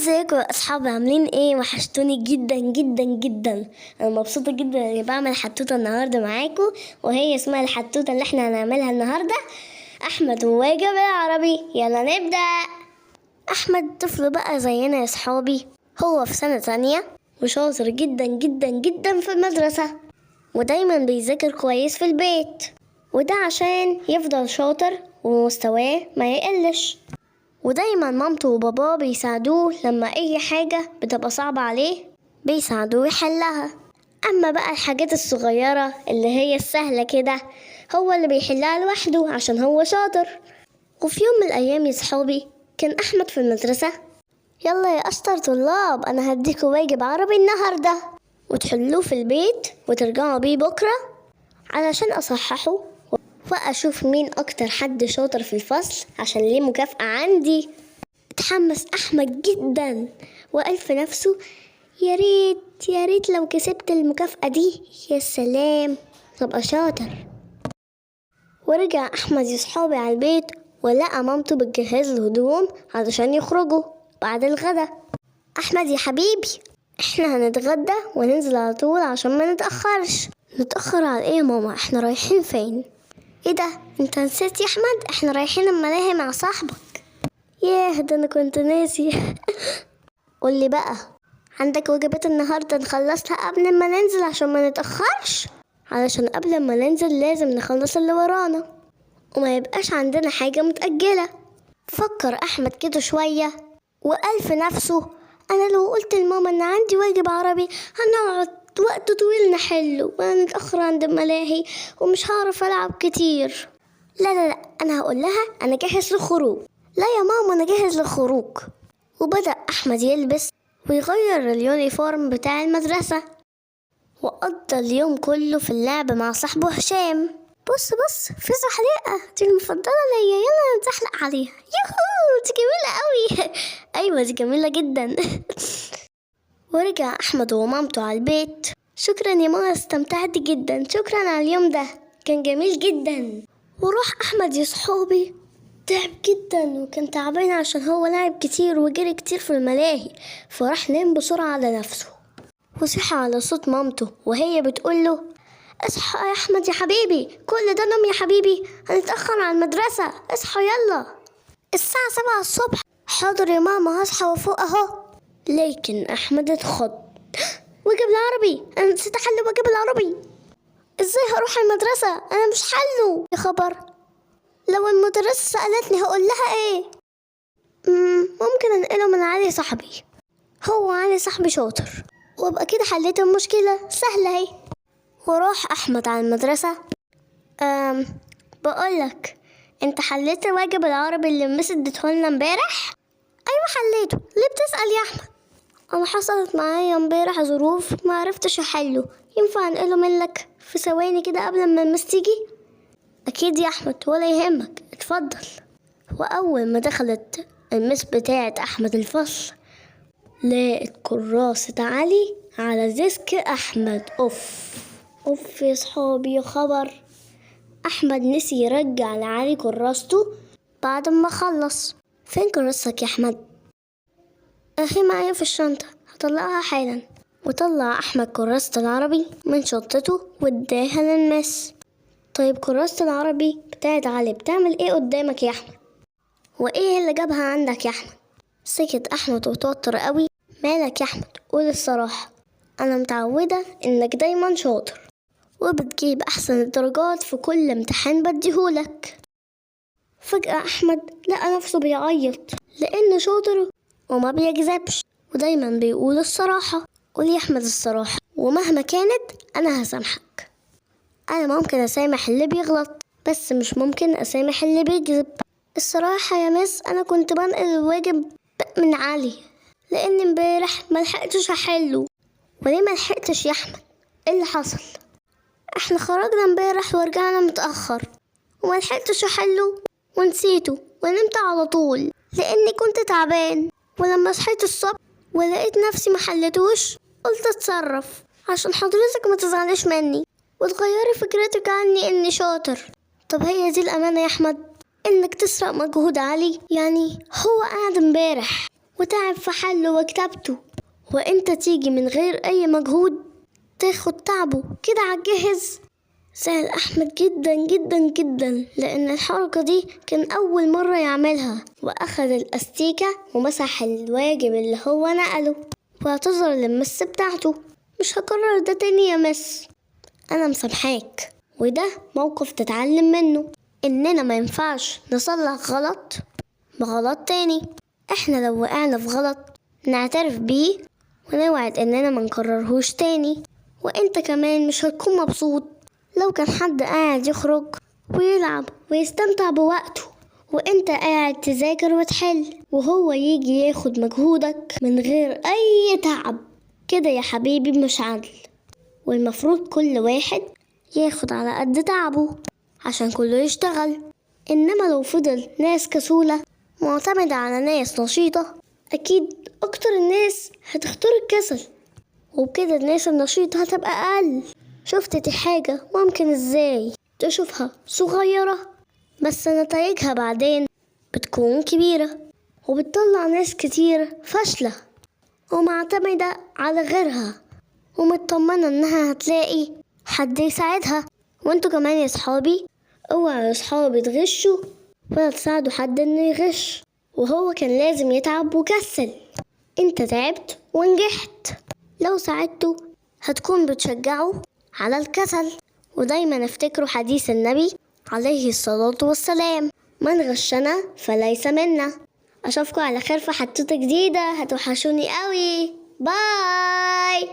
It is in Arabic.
ازيكم يا اصحابي؟ عاملين ايه؟ وحشتوني جدا جدا جدا. انا مبسوطه جدا اني بعمل حتوته النهارده معاكم، وهي اسمها الحتوته اللي احنا هنعملها النهارده احمد وواجب العربي. يلا نبدا. احمد طفل بقى زينا يا اصحابي، هو في سنه تانية وشاطر جدا جدا جدا في المدرسه، ودايما بيذاكر كويس في البيت، وده عشان يفضل شاطر ومستواه ما يقلش. ودايما مامته وباباه بيساعدوه لما اي حاجة بتبقى صعبة عليه، بيساعدوه يحلها. اما بقى الحاجات الصغيرة اللي هي السهلة كده هو اللي بيحلها لوحده عشان هو شاطر. وفي يوم من الايام يا صحابي كان احمد في المدرسة. يلا يا اشطر طلاب، انا هديكوا واجب عربي النهاردة وتحلوه في البيت وترجعوا بيه بكرة علشان اصححه واشوف مين اكتر حد شاطر في الفصل عشان ليه مكافأة عندي. اتحمس احمد جدا وقال في نفسه يا ريت يا ريت لو كسبت المكافأة دي، يا سلام ابقى شاطر. ورجع احمد يا صحابي على البيت ولقى مامته بتجهز له هدوم علشان يخرجوا بعد الغدا. احمد يا حبيبي، احنا هنتغدى وننزل على طول عشان ما نتأخرش. نتأخر على ايه يا ماما؟ احنا رايحين فين؟ ايه ده؟ انت نسيت يا احمد؟ احنا رايحين الملاهي مع صاحبك. ياه، ده انا كنت ناسي. قولي بقى، عندك واجبات النهارده نخلصها قبل ما ننزل عشان ما نتأخرش؟ علشان قبل ما ننزل لازم نخلص اللي ورانا وما يبقاش عندنا حاجة متأجلة. فكر احمد كده شوية وقال في نفسه انا لو قلت لماما ان عندي واجب عربي هنقعد وقت طويل نحله ونتأخر عند الملاهي ومش هعرف ألعب كتير. لا أنا هقول لها أنا جاهز للخروج. لا يا ماما أنا جاهز للخروج. وبدأ أحمد يلبس ويغير اليونيفورم بتاع المدرسة، وقضى اليوم كله في اللعب مع صاحبه هشام. بص في زحليقة دي المفضلة ليا، يلا نتزحلق عليها. يوهو دي جميلة قوي. أيوة دي جميلة جدا. ورجع أحمد ومامته على البيت. شكرا يا ماما، استمتعت جدا، شكرا على اليوم ده كان جميل جدا. وراح أحمد يا صحابي تعب جدا وكان تعبان عشان هو لعب كتير وجري كتير في الملاهي، فراح نام بسرعة على نفسه وصحى على صوت مامته وهي بتقوله اصحى يا أحمد يا حبيبي، كل ده نوم يا حبيبي، هنتأخر على المدرسة، اصحى يلا الساعة 7 الصبح. حاضر يا ماما هصحى وفوق اهو. لكن أحمد اتخض. واجب العربي، أنا نسيت أحل واجب العربي، إزاي هروح المدرسة؟ أنا مش حله. يا خبر، لو المدرسة سألتني هقول لها إيه؟ ممكن أنقله من علي صاحبي، هو علي صاحبي شاطر، وأبقى كده حليت المشكلة، سهلة اهي. وراح أحمد على المدرسة. بقولك، أنت حليت الواجب العربي اللي المس اديتهولنا امبارح؟ أيوة حليته. ليه بتسأل يا أحمد؟ أنا حصلت معايا امبارح ظروف ما عرفتش أحله، ينفع أنقله منك في ثواني كده قبل ما المس تيجي؟ أكيد يا أحمد، ولا يهمك، اتفضل. وأول ما دخلت المس بتاعة أحمد الفصل لقت كراسة علي على ديسك أحمد. أوف يا صحابي، يا خبر، أحمد نسي يرجع لعلي كراسته بعد ما خلص. فين كراستك يا أحمد؟ أخي معايا في الشنطة، هطلعها حالا. وطلع أحمد كراسة العربي من شنطته واداها للمس. طيب كراسة العربي بتاعت علي بتعمل ايه قدامك يا أحمد؟ وايه اللي جابها عندك يا أحمد؟ سكت أحمد وتوتر قوي. مالك يا أحمد؟ قول الصراحة، أنا متعودة إنك دايما شاطر وبتجيب أحسن الدرجات في كل امتحان بديهولك. فجأة أحمد لقى نفسه بيعيط لأنه شاطر وما بيكذبش ودايما بيقول الصراحة. قول يا أحمد الصراحة، ومهما كانت أنا هسامحك. أنا ممكن أسامح اللي بيغلط بس مش ممكن أسامح اللي بيكذب. الصراحة يا مس، أنا كنت بنقل الواجب من علي لأن امبارح ملحقتش أحله. وليه ملحقتش يا أحمد؟ إيه اللي حصل؟ إحنا خرجنا امبارح ورجعنا متأخر وملحقتش أحله ونسيته ونمت على طول لأني كنت تعبان. ولما صحيت الصبح ولقيت نفسي محلتوش قلت اتصرف عشان حضرتك ما تزعليش مني وتغيري فكرتك عني اني شاطر. طب هي دي الامانة يا احمد؟ انك تسرق مجهود علي؟ يعني هو قاعد امبارح وتعب في حله وكتابته، وانت تيجي من غير اي مجهود تاخد تعبه كده عالجاهز. زعل احمد جدا جدا جدا لان الحركة دي كان اول مرة يعملها، واخد الاستيكة ومسح الواجب اللي هو نقله واعتذر للمس بتاعته. مش هكرر ده تاني يا مس، انا مسامحاك، وده موقف تتعلم منه اننا ما ينفعش نصلح غلط بغلط تاني. احنا لو وقعنا في غلط نعترف بيه ونوعد اننا ما نكررهوش تاني. وانت كمان مش هتكون مبسوط لو كان حد قاعد يخرج ويلعب ويستمتع بوقته وانت قاعد تذاكر وتحل، وهو يجي ياخد مجهودك من غير اي تعب. كده يا حبيبي مش عدل، والمفروض كل واحد ياخد على قد تعبه عشان كله يشتغل. انما لو فضل ناس كسولة معتمدة على ناس نشيطة، اكيد اكتر الناس هتختار الكسل، وبكده الناس النشيطة هتبقى اقل. شفت دي حاجة ممكن ازاي تشوفها صغيرة بس نتائجها بعدين بتكون كبيرة، وبتطلع ناس كتير فاشلة ومعتمدة على غيرها ومطمنة انها هتلاقي حد يساعدها. وانتوا كمان يا صحابي اوعوا يا صحابي تغشوا ولا تساعدوا حد انه يغش وهو كان لازم يتعب وكسل. انت تعبت ونجحت، لو ساعدته هتكون بتشجعه على الكسل. ودايما افتكروا حديث النبي عليه الصلاة والسلام: من غشنا فليس منا. اشوفكم على خير في حدوتة جديدة، هتوحشوني قوي. باي.